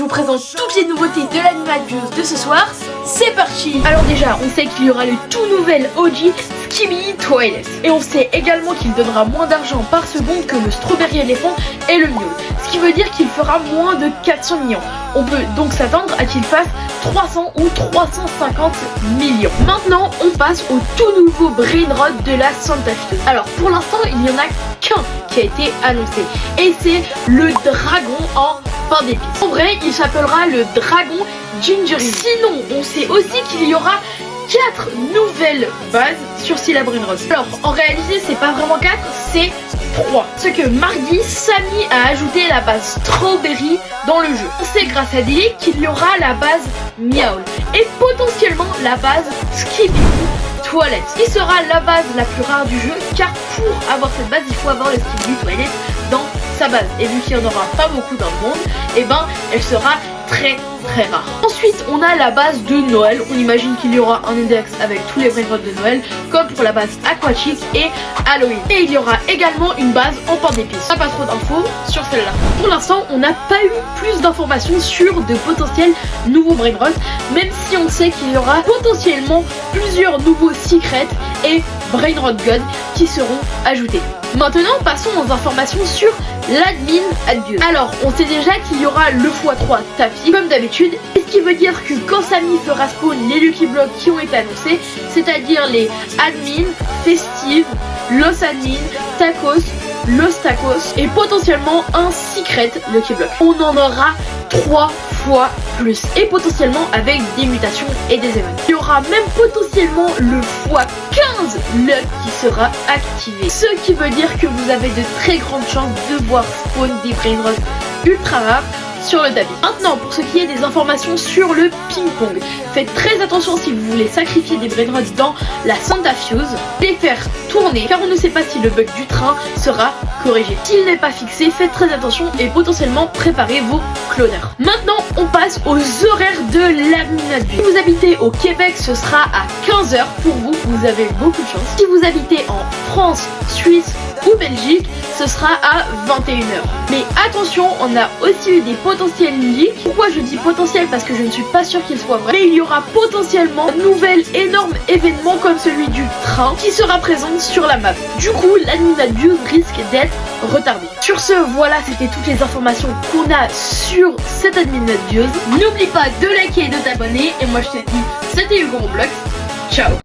présente toutes les nouveautés de l'Animal News de ce soir. C'est parti. Alors déjà, on sait qu'il y aura le tout nouvel OG Skibidi Toilet. Et on sait également qu'il donnera moins d'argent par seconde que le Strawberry Elephant et le Mule. Ce qui veut dire qu'il fera moins de 400 millions. On peut donc s'attendre à qu'il fasse 300 ou 350 millions. Maintenant, on passe au tout nouveau Brainrot de la Santa Fe. Alors pour l'instant, il n'y en a qu'un qui a été annoncé. Et c'est le dragon en pain d'épices. En vrai, il s'appellera le dragon Gingerine. Sinon, on sait aussi qu'il y aura 4 nouvelles bases sur Scylla Brainrot. Alors, en réalité, c'est pas vraiment 4, c'est 3. Ce que mardi, Samy a ajouté la base Strawberry dans le jeu. On sait grâce à Dilly qu'il y aura la base Meowl et potentiellement la base Skibidi Toilet, qui sera la base la plus rare du jeu, car pour avoir cette base, il faut avoir le Skibidi Toilet dans sa base. Et vu qu'il n'y en aura pas beaucoup dans le monde, et ben elle sera très rare. Ensuite, on a la base de Noël. On imagine qu'il y aura un index avec tous les Brainrot de Noël, comme pour la base Aquatique et Halloween. Et il y aura également une base en pain d'épices. Pas trop d'infos sur celle-là. Pour l'instant, on n'a pas eu plus d'informations sur de potentiels nouveaux Brainrot, même si on sait qu'il y aura potentiellement plusieurs nouveaux secrets et Brainrot God qui seront ajoutés. Maintenant, passons aux informations sur l'admin abuse. Alors, on sait déjà qu'il y aura le x3 tapis, comme d'habitude, ce qui veut dire que quand Samy fera spawn les Lucky Blocks qui ont été annoncés, c'est-à-dire les admin, festive, los admin, tacos, los tacos et potentiellement un secret Lucky Block. On en aura 3 fois plus et potentiellement avec des mutations et des événements. Il y aura même potentiellement le x15 luck qui sera activé, ce qui veut dire que vous avez de très grandes chances de voir spawn des Brainrot ultra rares sur le tapis. Maintenant, pour ce qui est des informations sur le ping-pong, faites très attention si vous voulez sacrifier des Brainrot dans la Santa Fuse, les faire tourner, car on ne sait pas si le bug du train sera corrigé. S'il n'est pas fixé, faites très attention et potentiellement préparez vos cloners. Maintenant, on passe aux horaires de l'admin. Si vous habitez au Québec, ce sera à 15h pour vous, vous avez beaucoup de chance. Si vous habitez en France, Suisse ou Belgique, ce sera à 21h. Mais attention, on a aussi eu des potentiels leaks. Pourquoi je dis potentiel? Parce que je ne suis pas sûre qu'il soit vrai. Mais il y aura potentiellement un nouvel énorme événement comme celui du train qui sera présent sur la map. Du coup, l'admin abuse risque d'être retardé. Sur ce, voilà, c'était toutes les informations qu'on a sur cette admin abuse. N'oublie pas de liker et de t'abonner. Et moi, je te dis, c'était Hugo Roblox. Ciao.